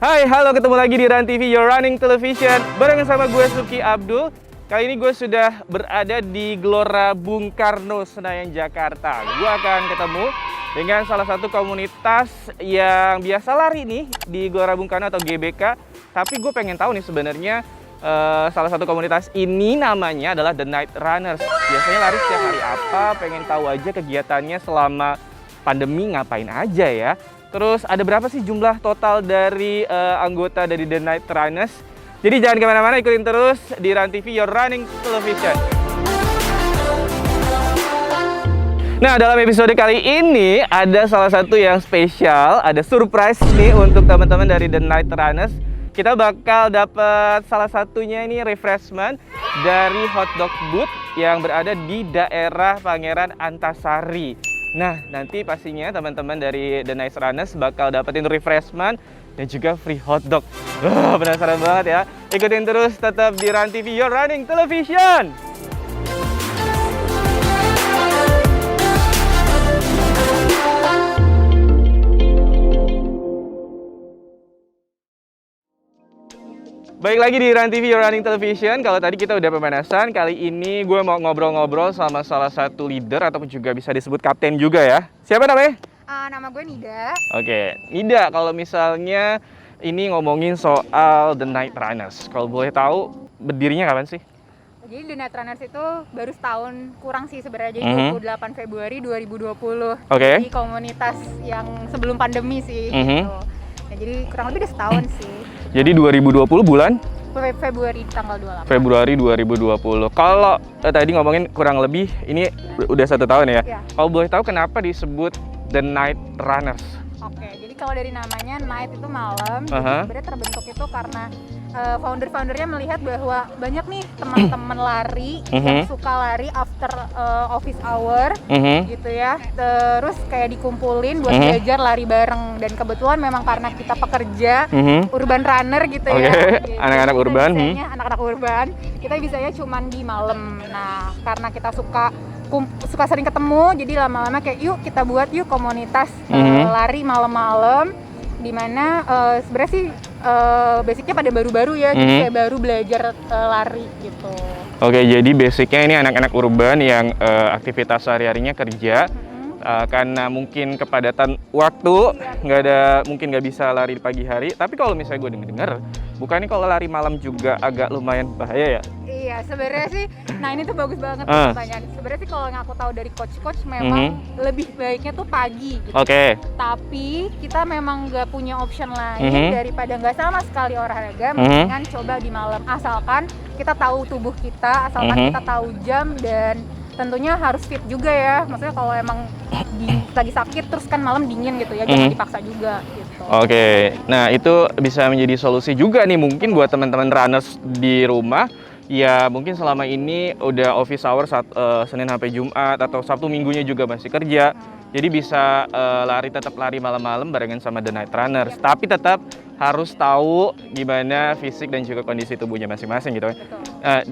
Hai, halo, ketemu lagi di Run TV, Your Running Television. Barengan sama gue, Suki Abdul. Kali ini gue sudah berada di Gelora Bung Karno, Senayan, Jakarta. Gue akan ketemu dengan salah satu komunitas yang biasa lari nih di Gelora Bung Karno atau GBK. Tapi gue pengen tahu nih sebenarnya salah satu komunitas ini namanya adalah The Night Runners. Biasanya lari setiap hari apa, pengen tahu aja kegiatannya selama pandemi ngapain aja ya. Terus ada berapa sih jumlah total dari anggota dari The Night Runners? Jadi jangan kemana-mana, ikutin terus di Run TV, Your Running Television. Nah, dalam episode kali ini ada salah satu yang spesial, ada surprise nih untuk teman-teman dari The Night Runners. Kita bakal dapat salah satunya ini refreshment dari hotdog booth yang berada di daerah Pangeran Antasari. Nah, nanti pastinya teman-teman dari The Night Runners bakal dapetin refreshment dan juga free hotdog. Penasaran banget ya? Ikutin terus tetap di Run TV, Your Running Television. Baik lagi di Run TV, Your Running Television. Kalau tadi kita udah pemanasan, kali ini gue mau ngobrol-ngobrol sama salah satu leader ataupun juga bisa disebut kapten juga ya. Siapa namanya? Nama gue Nida. Oke, Nida, kalau misalnya ini ngomongin soal The Night Runners, kalau boleh tahu berdirinya kapan sih? Jadi The Night Runners itu baru setahun kurang sih sebenarnya, jadi 28 Februari 2020. Oke. Jadi komunitas yang sebelum pandemi sih gitu. Nah, jadi kurang lebih udah setahun sih. Jadi 2020 bulan? Februari tanggal 28. Februari 2020. Kalau tadi ngomongin kurang lebih, ini udah 1 tahun ya? Iya. Kalau boleh tahu kenapa disebut The Night Runners? Oke, jadi kalau dari namanya night itu malam, jadi sebenarnya terbentuk itu karena founder-foundernya melihat bahwa banyak nih teman-teman lari yang suka lari after office hour gitu ya. Terus kayak dikumpulin buat belajar lari bareng, dan kebetulan memang karena kita pekerja urban runner gitu ya. Gitu. Anak-anak urban. Anak-anak urban, kita bisanya cuman di malam. Nah, karena kita suka sering ketemu, jadi lama-lama kayak yuk kita buat yuk komunitas lari malam-malam, dimana sebenarnya sih basicnya pada baru-baru ya, jadi kayak baru belajar lari gitu. Oke, jadi basicnya ini anak-anak urban yang aktivitas sehari-harinya kerja, karena mungkin kepadatan waktu, mungkin nggak bisa lari di pagi hari. Tapi kalau misalnya gue denger, bukannya kalau lari malam juga agak lumayan bahaya ya? Iya, sebenarnya sih, nah ini tuh bagus banget pertanyaan. Sebenarnya sih kalau yang aku tahu dari coach-coach memang lebih baiknya tuh pagi gitu. Oke. Tapi kita memang nggak punya option lain daripada nggak sama sekali olahraga, mendingan coba di malam. Asalkan kita tahu tubuh kita, asalkan kita tahu jam, dan tentunya harus fit juga ya. Maksudnya kalau emang lagi sakit terus kan malam dingin gitu ya, jangan dipaksa juga gitu. Oke, nah itu bisa menjadi solusi juga nih mungkin buat teman-teman runners di rumah. Ya mungkin selama ini udah office hour Senin sampai Jumat atau Sabtu Minggunya juga masih kerja. Jadi bisa tetap lari malam-malam barengan sama The Night Runners. Tapi tetap harus tahu gimana fisik dan juga kondisi tubuhnya masing-masing gitu.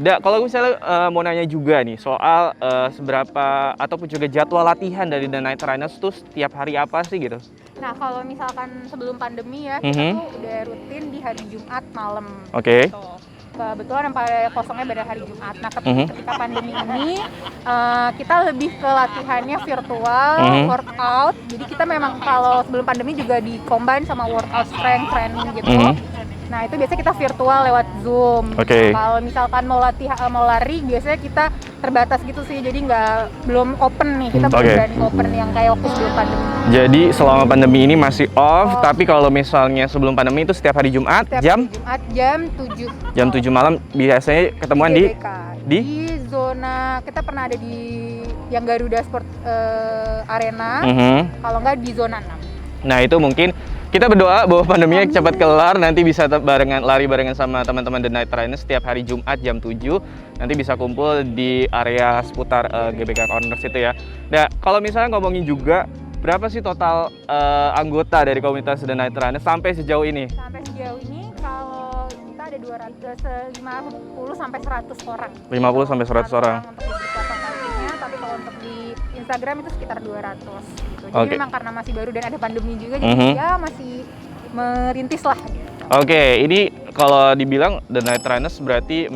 Kalau misalnya mau nanya juga nih soal seberapa ataupun juga jadwal latihan dari The Night Runners tuh setiap hari apa sih gitu? Nah, kalau misalkan sebelum pandemi ya, kita tuh udah rutin di hari Jumat malam. Oke. Gitu. Kebetulan yang pada kosongnya pada hari Jumat. Nah, ketika pandemi ini kita lebih ke latihannya virtual, workout. Jadi kita memang kalau sebelum pandemi juga di-combine sama workout strength training gitu. Nah, itu biasanya kita virtual lewat Zoom. Oke. Kalau misalkan mau lari, biasanya kita terbatas gitu sih. Jadi belum open nih. Kita belum berani open yang kayak waktu sebelum pandemi. Jadi selama pandemi ini masih off, tapi kalau misalnya sebelum pandemi itu setiap hari Jumat jam 7. Jam 7 malam biasanya ketemuan di zona, kita pernah ada di yang Garuda Sport Arena. Kalau nggak di zona 6. Nah, itu mungkin kita berdoa bahwa pandeminya cepat kelar, nanti bisa lari barengan sama teman-teman The Night Runners setiap hari Jumat jam 7. Nanti bisa kumpul di area seputar GBK Corners itu ya. Nah, kalau misalnya ngomongin juga, berapa sih total anggota dari komunitas The Night Runners sampai sejauh ini? Sampai sejauh ini kalau kita ada 50 sampai 100 orang. 50 sampai 100 orang. Untuk beberapa kampusnya, tapi kalau untuk di Instagram itu sekitar 200 gitu. Jadi memang karena masih baru dan ada pandemi juga, jadi ya masih merintis lah. Oke, ini kalau dibilang The Night Runners berarti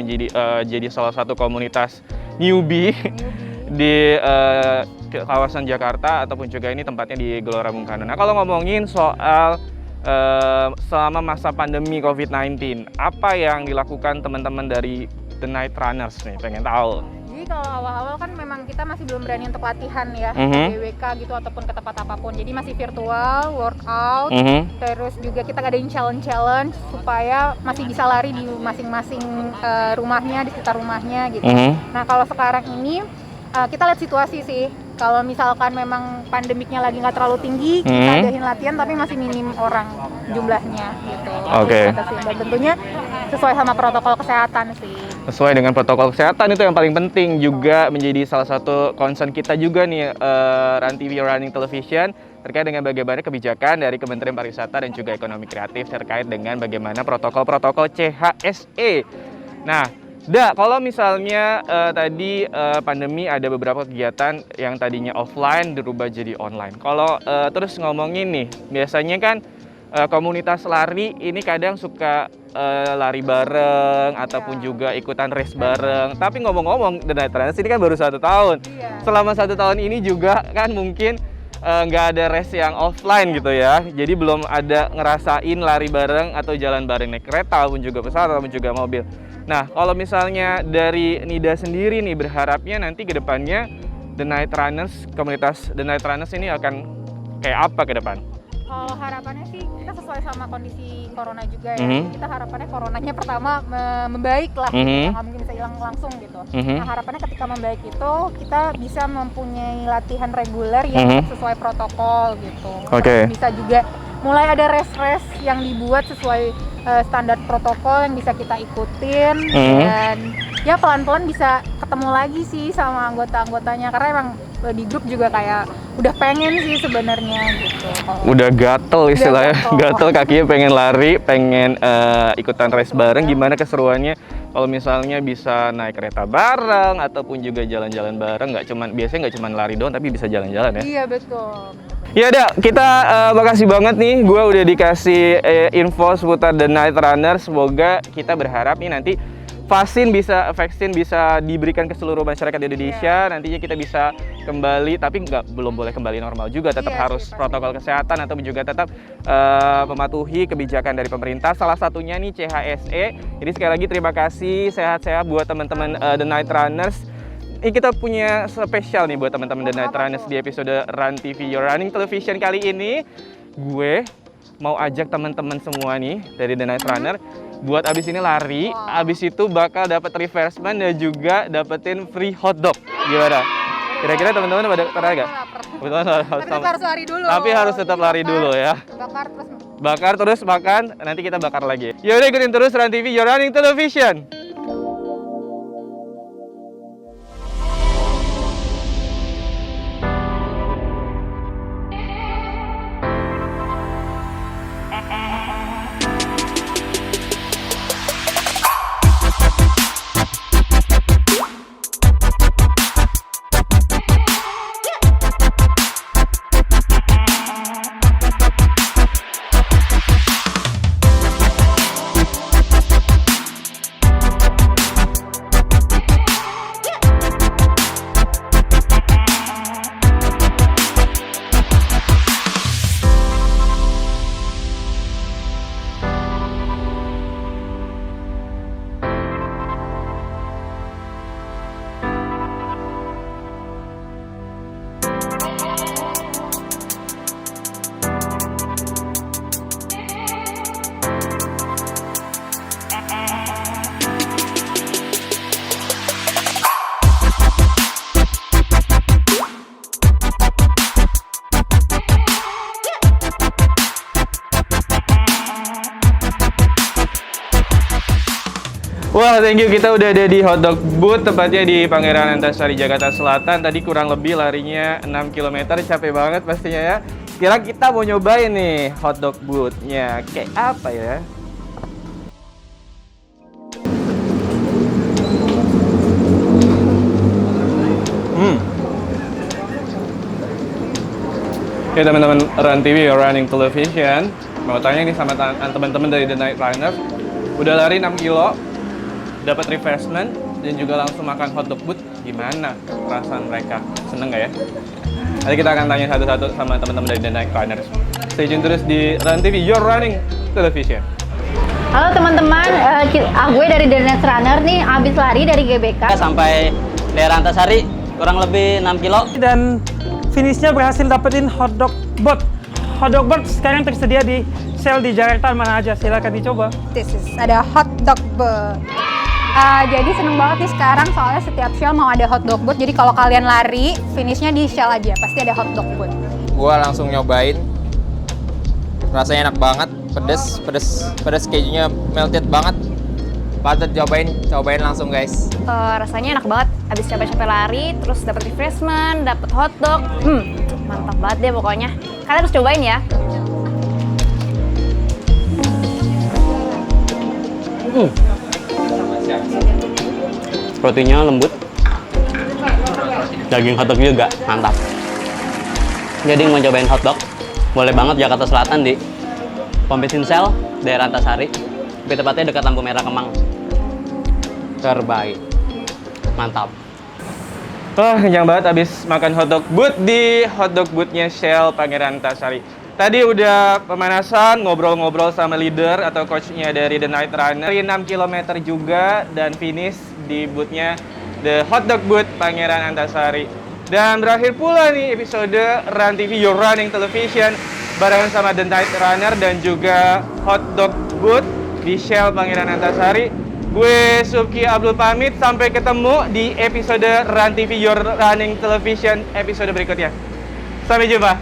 jadi salah satu komunitas newbie di kawasan Jakarta ataupun juga ini tempatnya di Gelora Bung Karno. Nah, kalau ngomongin soal selama masa pandemi COVID-19, apa yang dilakukan teman-teman dari The Night Runners nih? Pengen tahu. Jadi kalau awal-awal kan memang kita masih belum berani untuk latihan ya, BWK gitu ataupun ke tempat apapun. Jadi masih virtual, workout, terus juga kita ngadain challenge supaya masih bisa lari di masing-masing rumahnya, di sekitar rumahnya gitu. Nah kalau sekarang ini kita lihat situasi sih. Kalau misalkan memang pandemiknya lagi nggak terlalu tinggi, kita adain latihan tapi masih minim orang jumlahnya gitu. Oke. Dan tentunya sesuai sama protokol kesehatan sih. Sesuai dengan protokol kesehatan itu yang paling penting, juga menjadi salah satu concern kita juga nih Run TV Running Television terkait dengan bagaimana kebijakan dari Kementerian Pariwisata dan juga Ekonomi Kreatif terkait dengan bagaimana protokol-protokol CHSE. Nah, kalau misalnya tadi pandemi ada beberapa kegiatan yang tadinya offline dirubah jadi online. Kalau terus ngomongin nih, biasanya kan komunitas lari ini kadang suka lari bareng ataupun juga ikutan race bareng. Tapi ngomong-ngomong, The Night Runners ini kan baru 1 tahun. Selama 1 tahun ini juga kan mungkin nggak ada race yang offline gitu ya. Jadi belum ada ngerasain lari bareng atau jalan bareng naik kereta ataupun juga pesawat ataupun juga mobil. Nah, kalau misalnya dari Nida sendiri nih, berharapnya nanti ke depannya The Night Runners, komunitas The Night Runners ini akan kayak apa ke depan? Kalau harapannya sih kita sesuai sama kondisi corona juga ya. Kita harapannya coronanya pertama membaik lah, nggak mungkin bisa hilang langsung gitu. Nah harapannya ketika membaik itu kita bisa mempunyai latihan reguler yang sesuai protokol gitu. Bisa juga mulai ada race yang dibuat sesuai standar protokol yang bisa kita ikutin dan ya pelan-pelan bisa ketemu lagi sih sama anggota-anggotanya, karena emang di grup juga kayak udah pengen sih sebenarnya gitu. Udah gatel istilahnya, gatel kakinya pengen lari, pengen ikutan race bareng. Gimana keseruannya kalau misalnya bisa naik kereta bareng ataupun juga jalan-jalan bareng, biasanya nggak cuman lari doang tapi bisa jalan-jalan ya. Iya betul. Ya udah, kita makasih banget nih, gue udah dikasih info seputar The Night Runners. Semoga kita berharap nih nanti vaksin bisa diberikan ke seluruh masyarakat Indonesia. Nantinya kita bisa kembali, tapi belum boleh kembali normal juga, tetap harus protokol kesehatan atau juga tetap mematuhi kebijakan dari pemerintah. Salah satunya nih CHSE. Jadi sekali lagi terima kasih, sehat-sehat buat teman-teman The Night Runners. Ini kita punya spesial nih buat teman-teman The Night Runners di episode Run TV Your Running Television kali ini. Gue mau ajak teman-teman semua nih dari The Night Runner buat abis ini lari, abis itu bakal dapat refreshment dan juga dapetin free hotdog. Gimana? Kira-kira teman-teman pada pernah nggak? Harus lari dulu. Tapi harus tetap lari dulu ya. Bakar terus makan, nanti kita bakar lagi. Yaudah, ikutin terus Run TV Your Running Television. Wah, thank you. Kita udah ada di hotdog booth, tepatnya di Pangeran Antasari, Jakarta Selatan. Tadi kurang lebih larinya 6 km, capek banget pastinya ya. Sekarang kita mau nyobain nih hotdog booth-nya. Kayak apa ya? Oke teman-teman Run TV Running Television, Mau tanya nih sama teman-teman dari The Night Runner, udah lari 6 kilo, dapat refreshment, dan juga langsung makan hotdog boot, gimana perasaan mereka? Seneng nggak ya? Nanti kita akan tanya satu-satu sama teman-teman dari The Night Runner. Stay tune terus di Run TV, Your Running Television. Halo teman-teman, gue dari The Night Runner nih, abis lari dari GBK sampai daerah Antasari, kurang lebih 6 kilo. Dan finishnya berhasil dapetin hotdog bot. Hotdog bot sekarang tersedia di sel di Jakarta mana aja, silakan dicoba. Ada hotdog bot. Jadi seneng banget nih sekarang soalnya setiap Shell mau ada hotdog bot. Jadi kalau kalian lari, finishnya di Shell aja, pasti ada hotdog bot. Gua langsung nyobain, rasanya enak banget, pedes kejunya melted banget. Patut cobain langsung guys. rasanya enak banget, abis capek-capek lari, terus dapat refreshment, dapat hotdog, mantap banget deh pokoknya. Kalian harus cobain ya. Proteinnya lembut, daging hotdog juga mantap. Jadi mau cobain hotdog, boleh banget Jakarta Selatan di pom bensin Shell daerah Antasari. Lebih tepatnya dekat lampu merah Kemang. Terbaik, mantap. Wah, kenyang banget abis makan hotdog boot di hotdog bootnya Shell Pangeran Antasari. Tadi udah pemanasan, ngobrol-ngobrol sama leader atau coachnya dari The Night Runner. 6 km juga dan finish di bootnya The Hotdog Boot Pangeran Antasari. Dan berakhir pula nih episode Run TV Your Running Television barengan sama The Night Runner dan juga Hotdog Boot di Shell Pangeran Antasari. Gue Subki Abdul pamit, sampai ketemu di episode Run TV Your Running Television episode berikutnya. Sampai jumpa.